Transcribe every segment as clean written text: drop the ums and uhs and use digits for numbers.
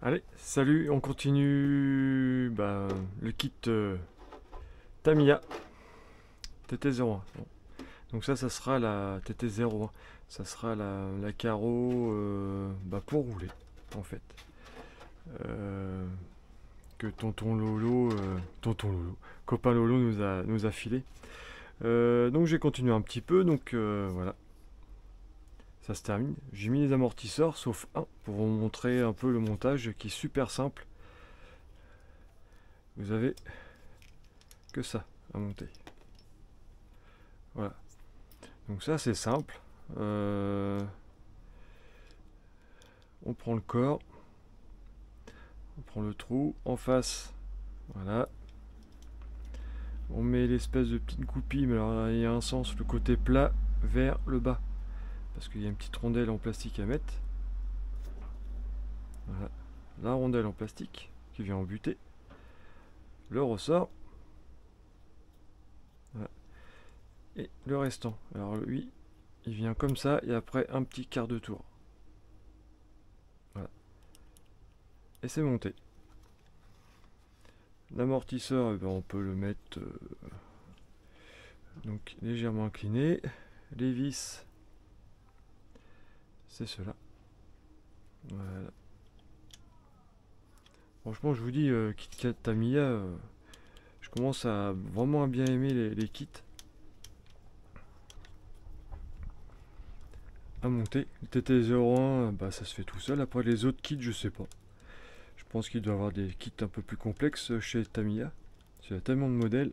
Allez, salut, on continue le kit Tamiya TT01. Bon. Donc ça sera la TT01. Ça sera la carreau pour rouler, en fait. Que tonton Lolo, copain Lolo nous a filé. Donc j'ai continué un petit peu, donc voilà. Ça se termine. J'ai mis les amortisseurs, sauf un, pour vous montrer un peu le montage qui est super simple. Vous avez que ça à monter. Voilà. Donc ça c'est simple. On prend le corps. On prend le trou. En face, voilà. On met l'espèce de petite goupille, mais alors il y a un sens, le côté plat vers le bas. Parce qu'il y a une petite rondelle en plastique à mettre. Voilà. La rondelle en plastique qui vient en butée. Le ressort. Voilà. Et le restant. Alors lui, il vient comme ça et après un petit quart de tour. Voilà. Et c'est monté. L'amortisseur, on peut le mettre donc légèrement incliné. Les vis, c'est cela. Voilà. Franchement, je vous dis, KitKat Tamiya, je commence à vraiment bien aimer les kits à monter. Le TT01, ça se fait tout seul. Après les autres kits, je sais pas. Je pense qu'il doit y avoir des kits un peu plus complexes chez Tamiya. Il y a tellement de modèles.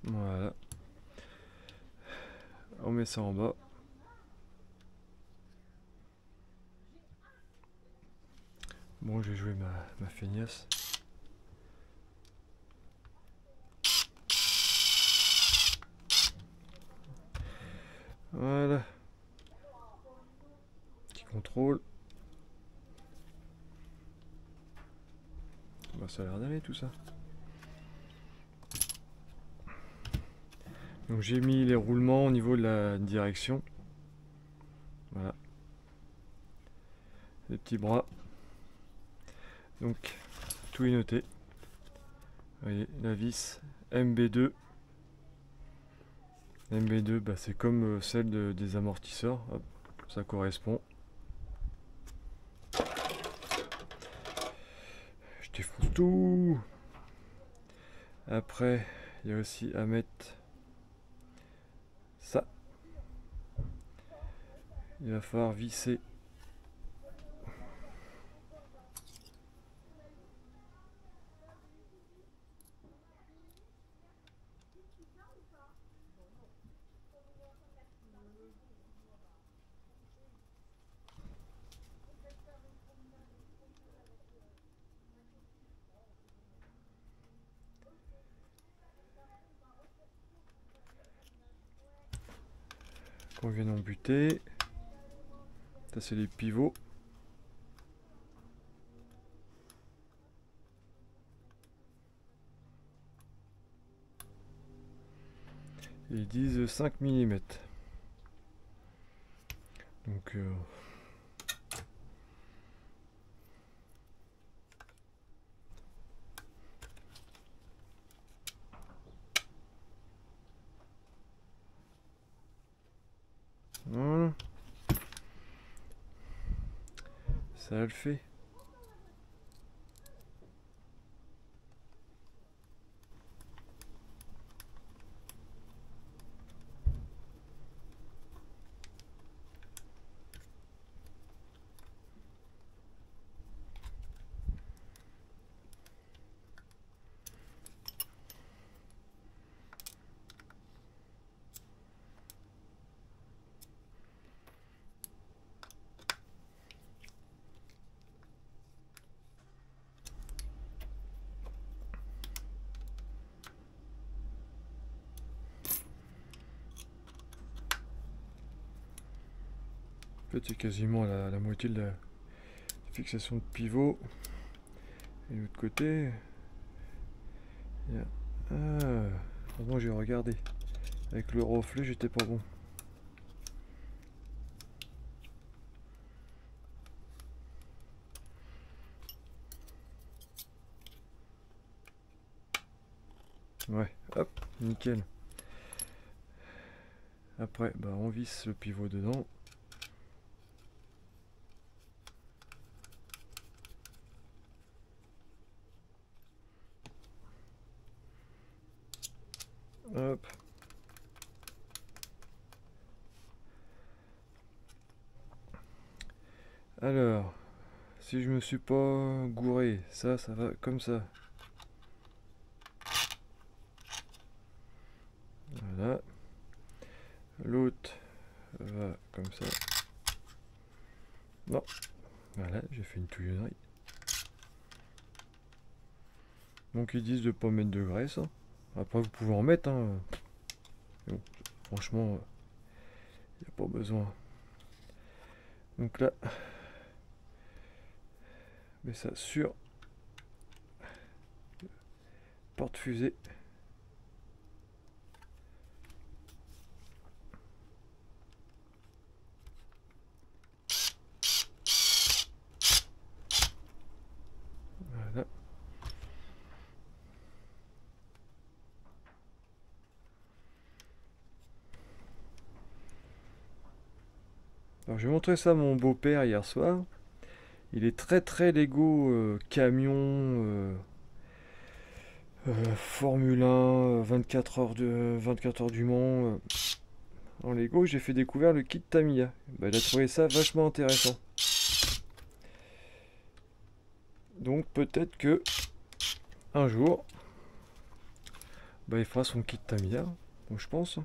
Voilà. On met ça en bas. Bon, je vais jouer ma feignasse. Voilà. Petit contrôle. Ça a l'air d'aller tout ça. Donc j'ai mis les roulements au niveau de la direction. Voilà. Les petits bras. Donc tout est noté. Vous voyez, la vis MB2. MB2, c'est comme celle des amortisseurs. Hop, ça correspond. Je défonce tout. Après, il y a aussi à mettre ça. Il va falloir visser. Qu'on vient en buter. Ça c'est les pivots. Ils disent 5 mm. Donc voilà. Ça le fait. En fait, c'est quasiment la moitié de la fixation de pivot. Et de l'autre côté, Ah, moi j'ai regardé. Avec le reflet, j'étais pas bon. Ouais, hop, nickel. Après, bah on visse le pivot dedans. Hop. Alors, si je me suis pas gouré, ça va comme ça. Voilà. L'autre va comme ça. Non. Voilà, j'ai fait une touillonnerie. Donc ils disent de pas mettre de graisse, hein. Après vous pouvez en mettre, hein. Bon, franchement, il n'y a pas besoin. Donc là, mets ça sur porte-fusée. Voilà. Alors j'ai montré ça à mon beau-père hier soir. Il est très Lego camion, Formule 1, 24 heures du Mans. En Lego, j'ai fait découvrir le kit Tamiya. Bah, il a trouvé ça vachement intéressant. Donc peut-être que un jour, bah, il fera son kit Tamiya. Donc je pense.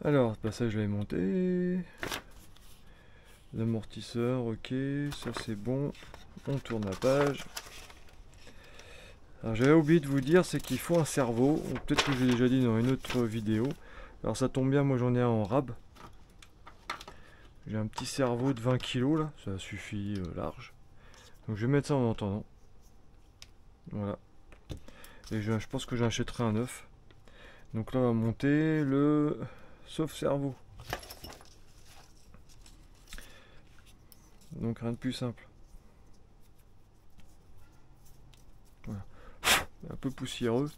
Alors, bah, ça je l'ai monté. L'amortisseur, ok, ça c'est bon. On tourne la page. Alors j'avais oublié de vous dire, c'est qu'il faut un cerveau. Peut-être que j'ai déjà dit dans une autre vidéo. Alors ça tombe bien, moi j'en ai un en rab. J'ai un petit cerveau de 20 kg là, ça suffit large. Donc je vais mettre ça en entendant. Voilà. Et je pense que j'achèterai un neuf. Donc là on va monter le sauve-cerveau. Donc rien de plus simple. Voilà. Un peu poussiéreux.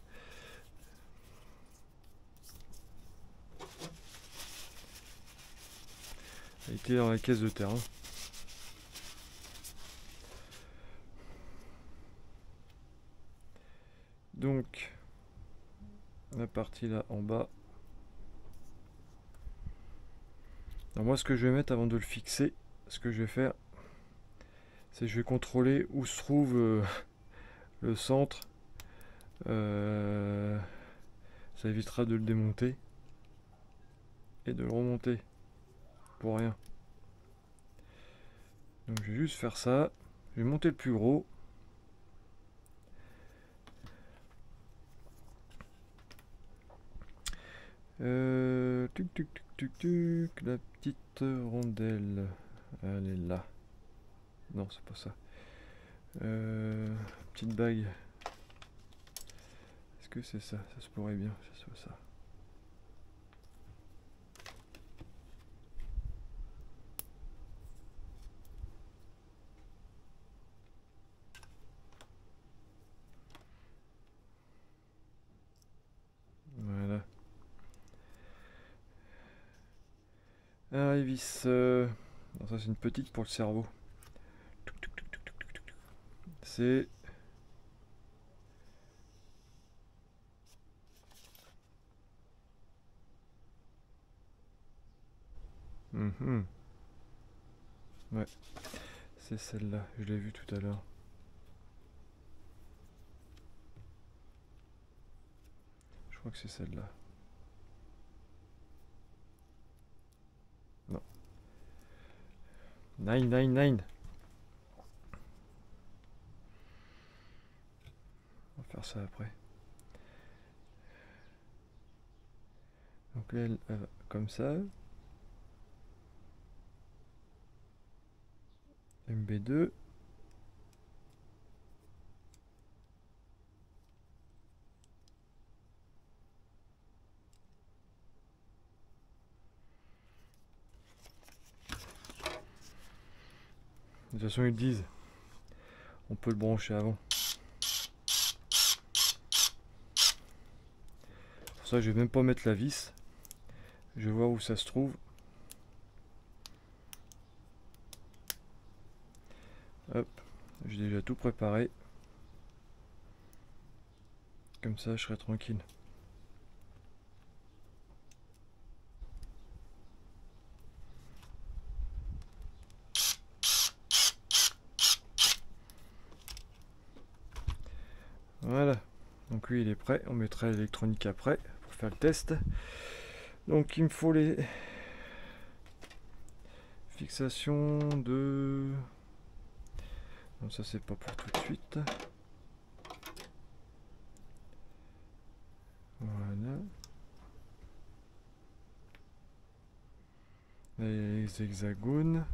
Il était dans la caisse de terrain. Donc la partie là en bas. Alors moi ce que je vais mettre avant de le fixer, ce que je vais faire, c'est que je vais contrôler où se trouve le centre. Ça évitera de le démonter et de le remonter pour rien. Donc je vais juste faire ça. Je vais monter le plus gros. Tuc, tuc, tuc, tuc, tuc. La petite rondelle. Elle est là. Non, c'est pas ça. Petite bague. Est-ce que c'est ça? Ça se pourrait bien que ce soit ça. Voilà. Ah, et vis. Non, ça c'est une petite pour le cerveau. C'est... Ouais, c'est celle-là. Je l'ai vue tout à l'heure. Je crois que c'est celle-là. Non. Nine. On va faire ça après. Donc là, elle, comme ça. MB2. De toute façon ils disent, on peut le brancher avant. Pour ça je vais même pas mettre la vis. Je vais voir où ça se trouve. Hop, j'ai déjà tout préparé. Comme ça je serai tranquille. Voilà, donc lui il est prêt, on mettra l'électronique après pour faire le test. Donc il me faut les fixations de... Non, ça c'est pas pour tout de suite. Voilà. Les hexagones.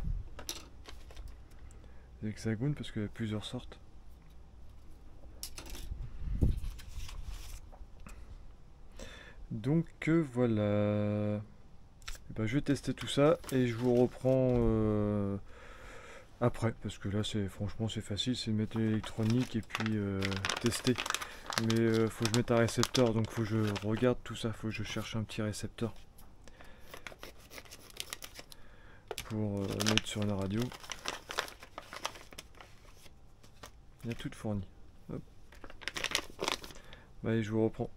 Les hexagones parce qu'il y a plusieurs sortes. Donc voilà. Et ben, je vais tester tout ça et je vous reprends après, parce que là c'est franchement c'est facile, c'est mettre l'électronique et puis tester. Mais faut que je mette un récepteur, donc faut que je regarde tout ça, faut que je cherche un petit récepteur pour mettre sur la radio. Il y a tout fourni. Hop. Allez, je vous reprends.